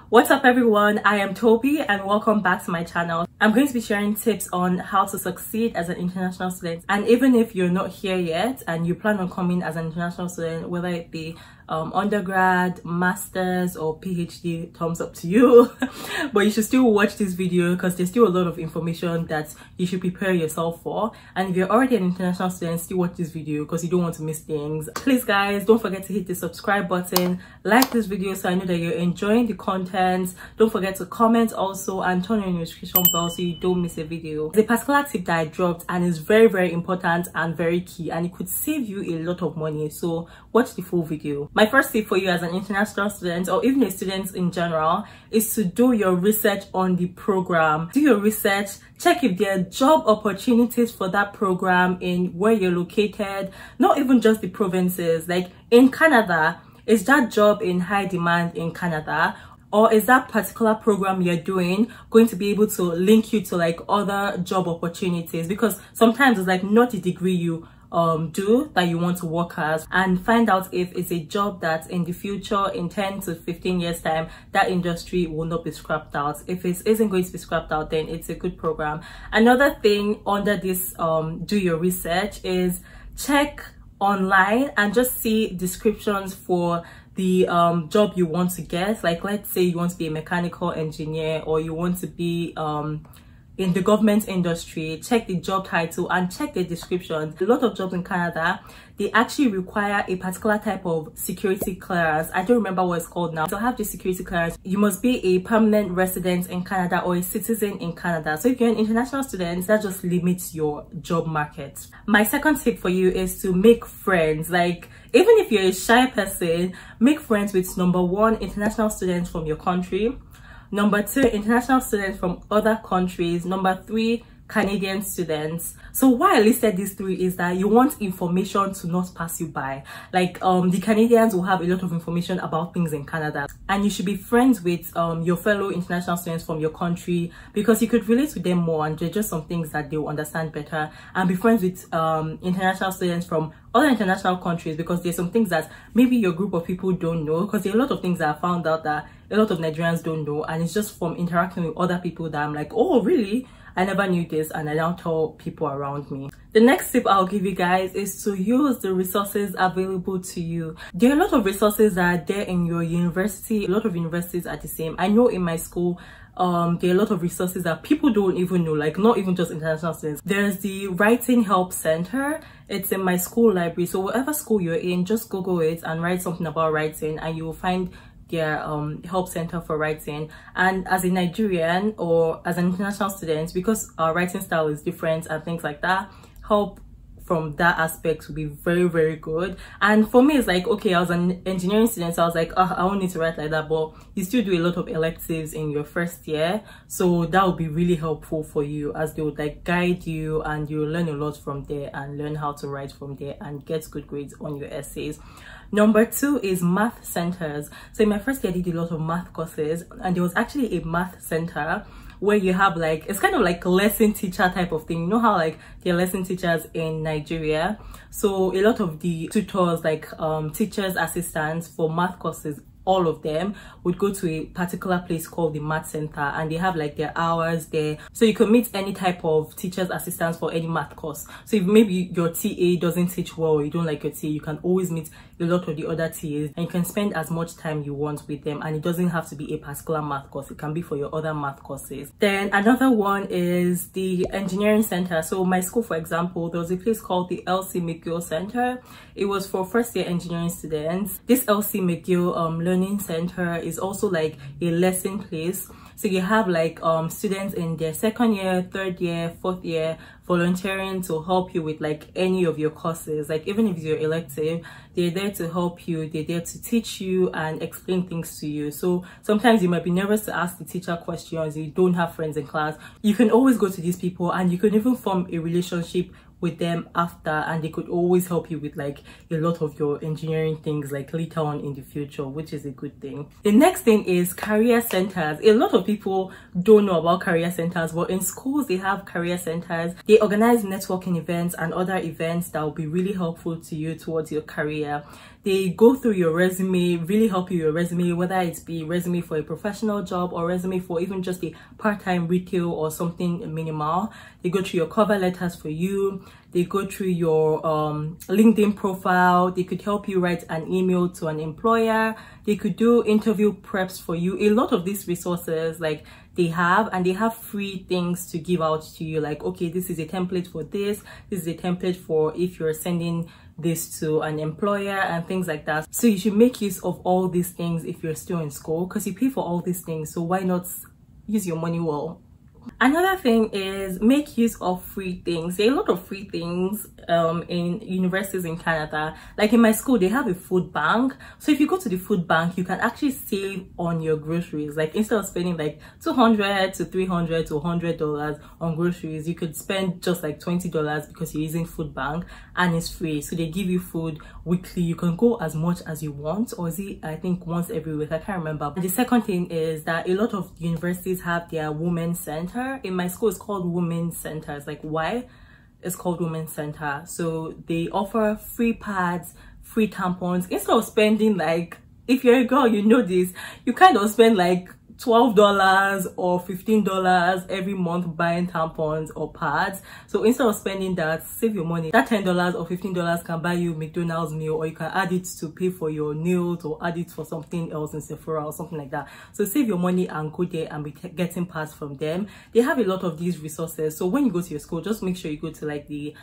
What's up everyone, I am Toby and welcome back to my channel. I'm going to be sharing tips on how to succeed as an international student, and even if you're not here yet and you plan on coming as an international student, whether it be undergrad, masters or PhD, thumbs up to you. But you should still watch this video because there's still a lot of information that you should prepare yourself for. And if you're already an international student, still watch this video because you don't want to miss things. Please guys, don't forget to hit the subscribe button, like this video so I know that you're enjoying the content. Don't forget to comment also and turn on your notification bell so you don't miss a video. The particular tip that I dropped and is very important and very key, and it could save you a lot of money, so watch the full video. My first tip for you as an international student or even a student in general is to do your research on the program. Do your research, check if there are job opportunities for that program in where you're located, not even just the provinces. Like in Canada, is that job in high demand in Canada? Or is that particular program you're doing going to be able to link you to like other job opportunities? Because sometimes it's like not the degree you do that you want to work as, and find out if it's a job that in the future, in 10 to 15 years time, that industry will not be scrapped out. If it isn't going to be scrapped out, then it's a good program. Another thing under this do your research is check online and just see descriptions for the job you want to get. Like let's say you want to be a mechanical engineer or you want to be in the government industry. Check the job title and check the description. A lot of jobs in Canada, they actually require a particular type of security clearance. I don't remember what it's called now. To have the security clearance, you must be a permanent resident in Canada or a citizen in Canada. So if you're an international student, that just limits your job market. My second tip for you is to make friends. Like even if you're a shy person, make friends with number one, international students from your country. Number two, international students from other countries. Number three, Canadian students. So why I listed these three is that you want information to not pass you by. Like the Canadians will have a lot of information about things in Canada, and you should be friends with your fellow international students from your country because you could relate to them more, and there's just some things that they will understand better. And be friends with international students from other international countries because there's some things that maybe your group of people don't know, because there are a lot of things that I found out that a lot of Nigerians don't know, and it's just from interacting with other people that I'm like, oh really, I never knew this, and I now tell people around me. The next tip I'll give you guys is to use the resources available to you. There are a lot of resources that are there in your university. A lot of universities are the same. I know in my school there are a lot of resources that people don't even know, like not even just international students. There's the Writing Help Center. It's in my school library, so whatever school you're in, just Google it and write something about writing and you will find their help center for writing. And as a Nigerian or as an international student, because our writing style is different and things like that, help from that aspect would be very good. And for me, it's like, okay, I was an engineering student, so I was like, oh, I won't need to write like that, but you still do a lot of electives in your first year, so that would be really helpful for you, as they would like guide you and you'll learn a lot from there and learn how to write from there and get good grades on your essays. Number two is math centers. So in my first year I did a lot of math courses, and there was actually a math center where you have like, it's kind of like a lesson teacher type of thing. You know how like there are lesson teachers in Nigeria, so a lot of the tutors, like teachers assistants for math courses, all of them would go to a particular place called the math center, and they have like their hours there, so you can meet any type of teachers assistants for any math course. So if maybe your TA doesn't teach well or you don't like your TA, you can always meet a lot of the other TAs and you can spend as much time you want with them, and it doesn't have to be a particular math course, it can be for your other math courses. Then another one is the engineering center. So my school, for example, there was a place called the LC McGill Center. It was for first year engineering students. This LC McGill learning center is also like a lesson place, so you have like students in their second year, third year, fourth year volunteering to help you with like any of your courses. Like even if it's your elective, they're there to help you, they're there to teach you and explain things to you. So sometimes you might be nervous to ask the teacher questions, you don't have friends in class, you can always go to these people and you can even form a relationship with them after, and they could always help you with like a lot of your engineering things like later on in the future, which is a good thing. The next thing is career centers. A lot of people don't know about career centers, but in schools they have career centers. They organize networking events and other events that will be really helpful to you towards your career. They go through your resume, really help you your resume, whether it's be resume for a professional job or resume for even just a part-time retail or something minimal. They go through your cover letters for you. They go through your LinkedIn profile. They could help you write an email to an employer. They could do interview preps for you. A lot of these resources, like, they have free things to give out to you, like, okay, this is a template for this is a template for if you're sending this to an employer and things like that. So you should make use of all these things if you're still in school, because you pay for all these things, so why not use your money well? Another thing is make use of free things. There are a lot of free things in universities in Canada. Like in my school, they have a food bank. So if you go to the food bank, you can actually save on your groceries. Like instead of spending like $200 to $300 to $100 on groceries, you could spend just like $20 because you're using food bank and it's free. So they give you food weekly. You can go as much as you want, or is it, I think, once every week? I can't remember. And the second thing is that a lot of universities have their women's center. In my school, it's called Women's Center. It's like, why? It's called Women's Center. So they offer free pads, free tampons. Instead of spending, like, if you're a girl, you know this, you kind of spend like $12 or $15 every month buying tampons or pads. So instead of spending that, save your money. That $10 or $15 can buy you McDonald's meal, or you can add it to pay for your nails or add it for something else in Sephora or something like that. So save your money and go there and be getting pads from them. They have a lot of these resources. So when you go to your school, just make sure you go to like the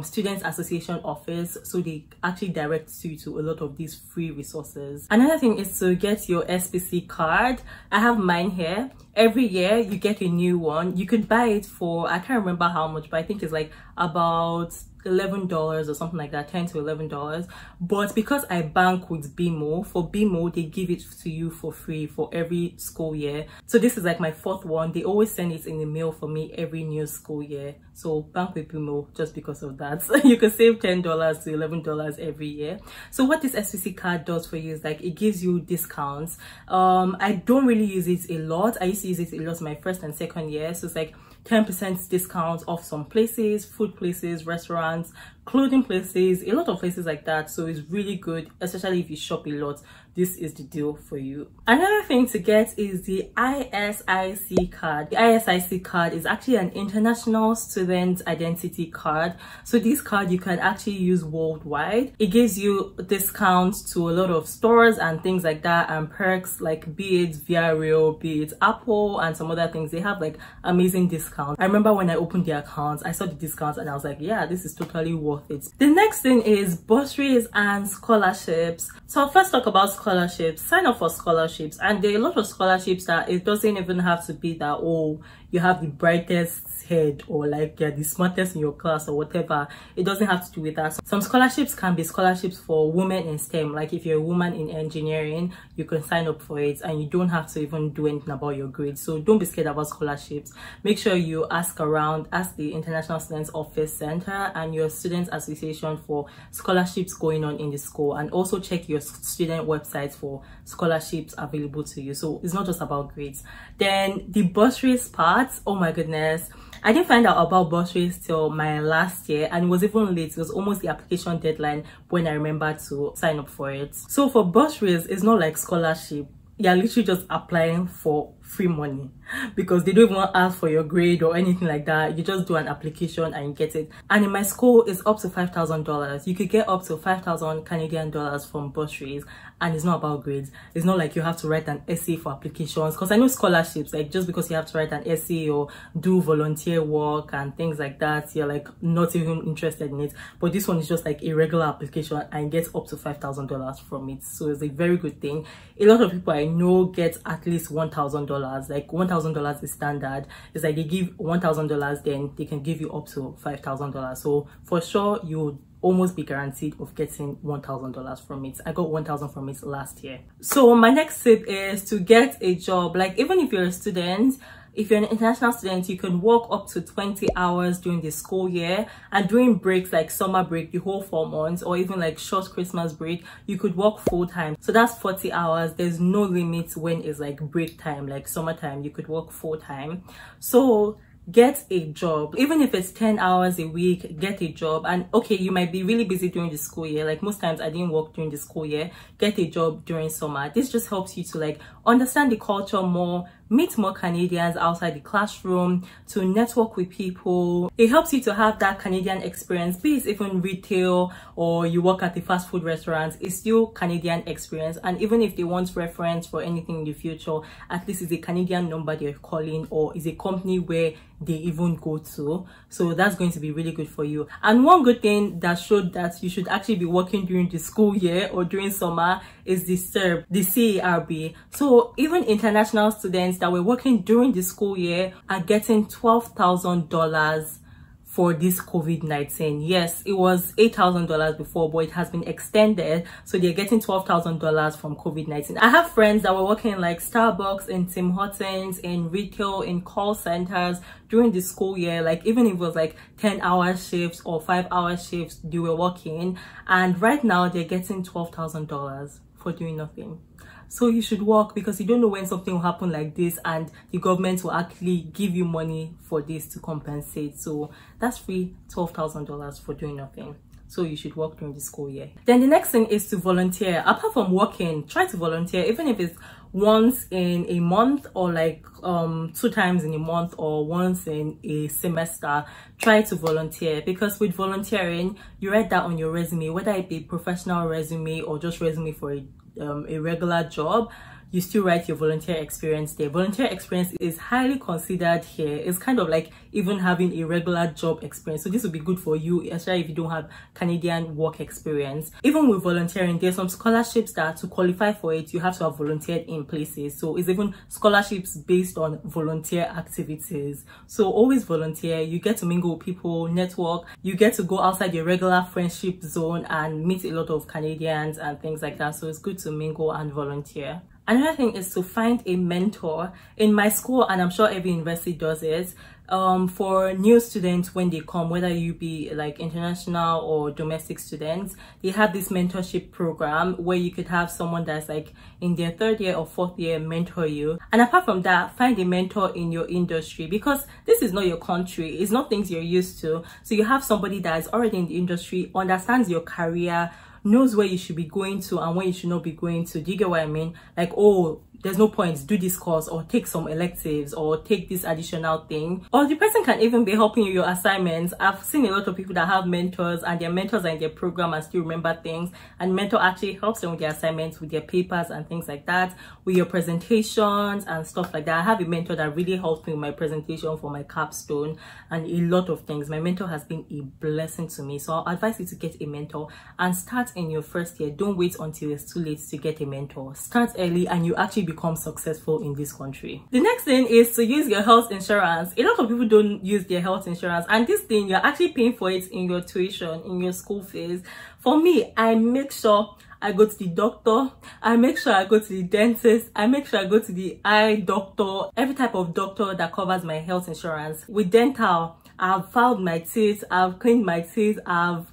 Students Association office, so they actually direct you to a lot of these free resources. Another thing is to get your SDC card. I have mine here. Every year you get a new one. You could buy it for, I can't remember how much, but I think it's like about $11 or something like that, $10 to $11. But because I bank with BMO, for BMO they give it to you for free for every school year. So this is like my fourth one. They always send it in the mail for me every new school year. So bank with BMO just because of that. So you can save $10 to $11 every year. So what this SDC card does for you is like it gives you discounts. I don't really use it a lot. I used to use it a lot in my first and second year. So it's like 10% discount off some places, food places, restaurants, clothing places, a lot of places like that. So it's really good, especially if you shop a lot. This is the deal for you. Another thing to get is the ISIC card. The ISIC card is actually an international student identity card. So this card you can actually use worldwide. It gives you discounts to a lot of stores and things like that, and perks like be it Via Real, be it Apple, and some other things. They have like amazing discounts. I remember when I opened the account, I saw the discounts and I was like, yeah, this is totally worth it. The next thing is bursaries and scholarships. So I'll first talk about scholarships. Sign up for scholarships, and there are a lot of scholarships that it doesn't even have to be that, oh, you have the brightest head or like you're the smartest in your class or whatever. It doesn't have to do with that. Some scholarships can be scholarships for women in STEM. Like if you're a woman in engineering, you can sign up for it and you don't have to even do anything about your grades. So don't be scared about scholarships. Make sure you ask around, ask the International Students Office Center and your Students Association for scholarships going on in the school, and also check your student websites for scholarships available to you. So it's not just about grades. Then the bursaries part, oh my goodness, I didn't find out about bursaries till my last year, and it was even late. It was almost the application deadline when I remembered to sign up for it. So for bursaries, it's not like scholarship. You're literally just applying for free money, because they don't even ask for your grade or anything like that. You just do an application and you get it. And in my school, it's up to $5,000. You could get up to 5,000 Canadian dollars from bursaries, and it's not about grades. It's not like you have to write an essay for applications, because I know scholarships, like just because you have to write an essay or do volunteer work and things like that, you're like not even interested in it. But this one is just like a regular application and gets up to $5,000 from it. So it's a very good thing. A lot of people I know get at least $1,000. Like $1,000 is standard. It's like they give $1,000, then they can give you up to $5,000. So for sure, you would almost be guaranteed of getting $1,000 from it. I got $1,000 from it last year. So my next tip is to get a job. Like even if you're a student, if you're an international student, you can work up to 20 hours during the school year, and during breaks like summer break, the whole 4 months, or even like short Christmas break, you could work full time. So that's 40 hours. There's no limit when it's like break time, like summertime, you could work full time. So get a job. Even if it's 10 hours a week, get a job. And okay, you might be really busy during the school year. Like most times I didn't work during the school year. Get a job during summer. This just helps you to like understand the culture more, meet more Canadians outside the classroom, to network with people. It helps you to have that Canadian experience, be it even retail or you work at the fast food restaurants, it's still Canadian experience. And even if they want reference for anything in the future, at least it's a Canadian number they're calling, or is a company where they even go to. So that's going to be really good for you. And one good thing that showed that you should actually be working during the school year or during summer is the CERB, the CARB. So even international students that were working during the school year are getting $12,000 for this COVID-19. Yes, it was $8,000 before, but it has been extended, so they're getting $12,000 from COVID-19. I have friends that were working like Starbucks, in Tim Hortons, in retail, in call centers during the school year. Like even if it was like 10-hour shifts or 5-hour shifts, they were working, and right now they're getting $12,000 for doing nothing. So you should work, because you don't know when something will happen like this and the government will actually give you money for this to compensate. So that's free $12,000 for doing nothing. So you should work during the school year. Then the next thing is to volunteer. Apart from working, try to volunteer, even if it's once in a month or like 2 times in a month or once in a semester. Try to volunteer, because with volunteering you write that on your resume, whether it be professional resume or just resume for a regular job. You still write your volunteer experience there. Volunteer experience is highly considered here. It's kind of like even having a regular job experience. So this will be good for you, especially if you don't have Canadian work experience. Even with volunteering, there's some scholarships that to qualify for it, you have to have volunteered in places. So it's even scholarships based on volunteer activities. So always volunteer. You get to mingle with people, network. You get to go outside your regular friendship zone and meet a lot of Canadians and things like that. So it's good to mingle and volunteer. Another thing is to find a mentor. In my school, and I'm sure every university does it, for new students when they come, whether you be like international or domestic students, they have this mentorship program where you could have someone that's like in their 3rd year or 4th year mentor you. And apart from that, find a mentor in your industry, because this is not your country, it's not things you're used to. So you have somebody that is already in the industry, understands your career, knows where you should be going to and where you should not be going to. Do you get what I mean? Like, oh, there's no point, do this course or take some electives or take this additional thing. Or the person can even be helping you your assignments. I've seen a lot of people that have mentors and their mentors are in their program and still remember things, and mentor actually helps them with their assignments, with their papers and things like that, with your presentations and stuff like that. I have a mentor that really helps me with my presentation for my capstone and a lot of things. My mentor has been a blessing to me. So I'll advise you to get a mentor and start in your 1st year. Don't wait until it's too late to get a mentor. Start early and you actually become successful in this country. The next thing is to use your health insurance. A lot of people don't use their health insurance, and this thing you're actually paying for it in your tuition, in your school fees. For me, I make sure I go to the doctor, I make sure I go to the dentist, I make sure I go to the eye doctor, every type of doctor that covers my health insurance. With dental, I've filed my teeth, I've cleaned my teeth, I've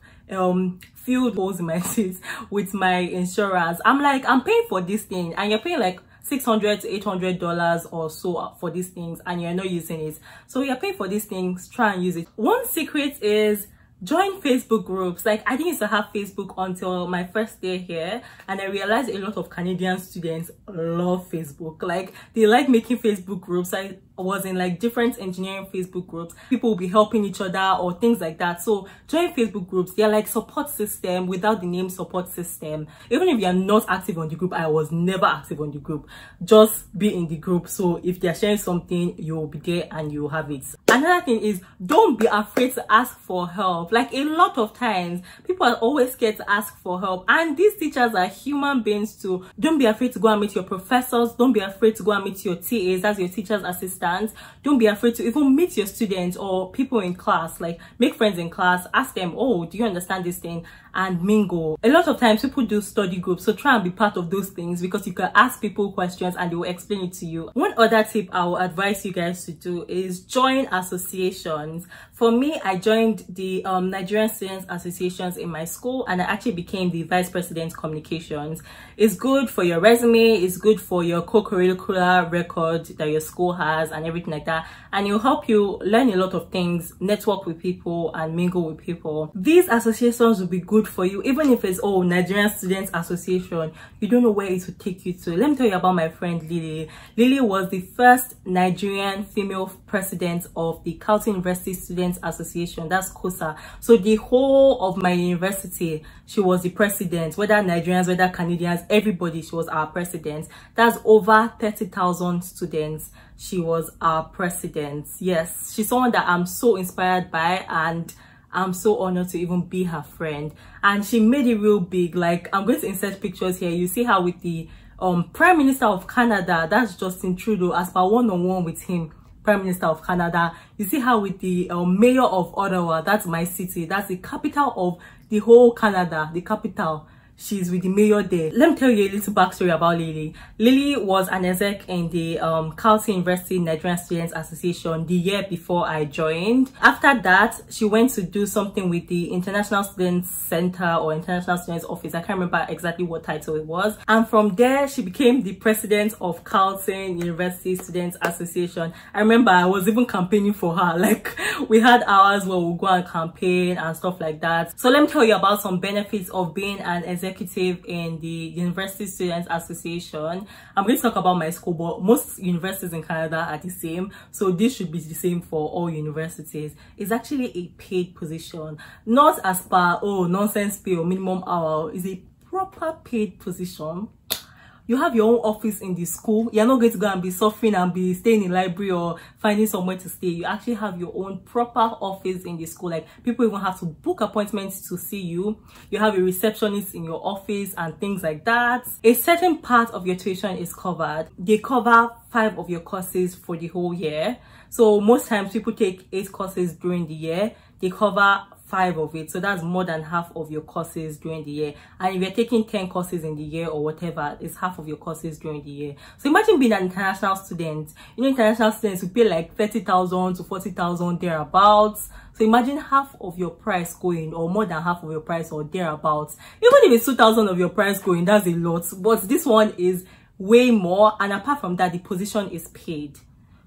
filled holes in my teeth with my insurance. I'm like, I'm paying for this thing, and you're paying like $600 to $800 or so for these things, and you're not using it. So you're paying for these things, try and use it. One secret is join Facebook groups. Like, I didn't used to have Facebook until my 1st day here, and I realized a lot of Canadian students love Facebook. Like, they like making Facebook groups. I was in like different engineering Facebook groups. People will be helping each other or things like that. So join Facebook groups. They're like support system without the name support system. Even if you're not active on the group, I was never active on the group. Just be in the group. So if they're sharing something, you'll be there and you'll have it. Another thing is, don't be afraid to ask for help. Like, a lot of times people are always scared to ask for help, and these teachers are human beings too. Don't be afraid to go and meet your professors. Don't be afraid to go and meet your TAs, that's your teacher's assistant. Don't be afraid to even meet your students or people in class. Like, make friends in class, ask them, oh, do you understand this thing, and mingle. A lot of times people do study groups, so try and be part of those things, because you can ask people questions and they will explain it to you. One other tip I will advise you guys to do is join associations. For me, I joined the Nigerian Students Associations in my school, and I actually became the Vice President Communications. It's good for your resume, it's good for your co-curricular record that your school has, and everything like that, and it will help you learn a lot of things, network with people and mingle with people. These associations will be good for you, even if it's Nigerian Students Association. You don't know where it will take you to. Let me tell you about my friend Lily. Lily was the first Nigerian female president of the Carleton University Students Association, that's COSA. So the whole of my university, she was the president, whether Nigerians, whether Canadians, everybody, she was our president. That's over 30,000 students. She was our president. Yes, she's someone that I'm so inspired by, and I'm so honored to even be her friend. And she made it real big. Like, I'm going to insert pictures here. You see her with the Prime Minister of Canada, that's Justin Trudeau, as per one-on-one with him, Prime Minister of Canada. You see her with the Mayor of Ottawa, that's my city, that's the capital of the whole Canada, the capital. She's with the mayor there. Let me tell you a little backstory about Lily. Lily was an exec in the Carleton University Nigerian Students Association the year before I joined. After that, she went to do something with the International Students Center or International Students Office. I can't remember exactly what title it was. And from there, she became the president of Carleton University Students Association. I remember I was even campaigning for her. Like, we had hours where we'll go and campaign and stuff like that. So let me tell you about some benefits of being an executive in the University Students Association. I'm going to talk about my school, but most universities in Canada are the same, so this should be the same for all universities. It's actually a paid position, not as per nonsense pay or minimum hour. It's a proper paid position. You have your own office in the school. You're not going to go and be suffering and be staying in library or finding somewhere to stay. You actually have your own proper office in the school. Like, people even have to book appointments to see you. You have a receptionist in your office and things like that. A certain part of your tuition is covered. They cover 5 of your courses for the whole year. So most times people take 8 courses during the year. They cover 5 of it, so that's more than half of your courses during the year. And if you're taking 10 courses in the year or whatever, it's half of your courses during the year. So imagine being an international student. You know, international students will pay like 30,000 to 40,000 thereabouts. So imagine half of your price going, or more than half of your price or thereabouts. Even if it's 2,000 of your price going, that's a lot. But this one is way more, and apart from that, the position is paid.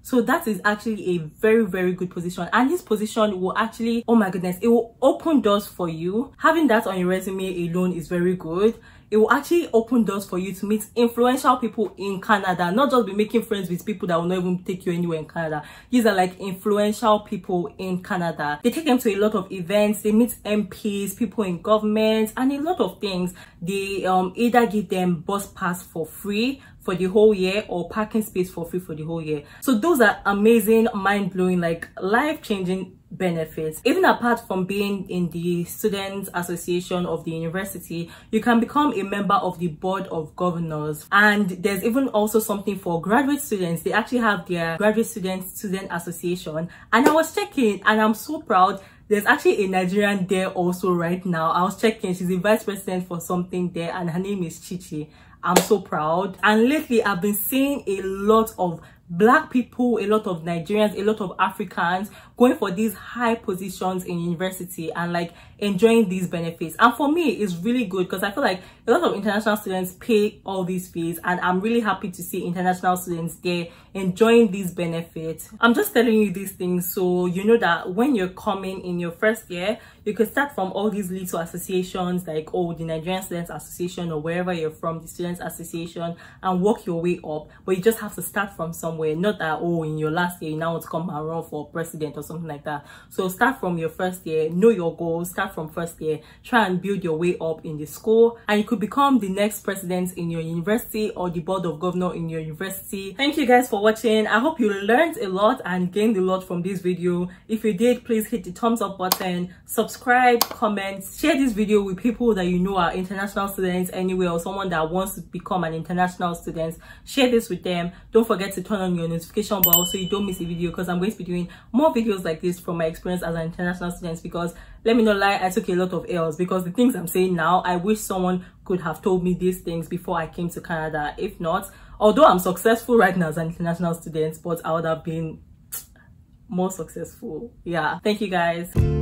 So that is actually a very, very good position. And this position will actually, oh my goodness, it will open doors for you. Having that on your resume alone is very good. It will actually open doors for you to meet influential people in Canada, not just be making friends with people that will not even take you anywhere in Canada. These are like influential people in Canada. They take them to a lot of events. They meet MPs, people in government, and a lot of things. They either give them bus pass for free for the whole year or parking space for free for the whole year. So those are amazing, mind-blowing, like life-changing benefits. Even apart from being in the Students Association of the university, you can become a member of the Board of Governors. And there's even also something for graduate students. They actually have their Graduate Student Association. And I was checking, and I'm so proud. There's actually a Nigerian there also right now. I was checking. She's the vice president for something there, and her name is Chichi. I'm so proud. And lately, I've been seeing a lot of Black people, a lot of Nigerians, a lot of Africans going for these high positions in university and like enjoying these benefits. And for me, it's really good because I feel like a lot of international students pay all these fees, and I'm really happy to see international students there enjoying these benefits. I'm just telling you these things so you know that when you're coming in your first year, you could start from all these little associations like the Nigerian Students Association or wherever you're from, the Students Association, and work your way up. But you just have to start from somewhere, not that in your last year you now want to come and run for president or something like that. So start from your first year, know your goals, start from first year, try and build your way up in the school, and you could become the next president in your university or the board of governor in your university. Thank you guys for watching. I hope you learned a lot and gained a lot from this video. If you did, please hit the thumbs up button, subscribe, comment, share this video with people that you know are international students anyway, or someone that wants to become an international student. Share this with them. Don't forget to turn on your notification bell so you don't miss a video, because I'm going to be doing more videos like this from my experience as an international student. Because let me not lie, I took a lot of L's, because the things I'm saying now, I wish someone could have told me these things before I came to Canada. If not, although I'm successful right now as an international student, but I would have been more successful. Yeah, thank you guys.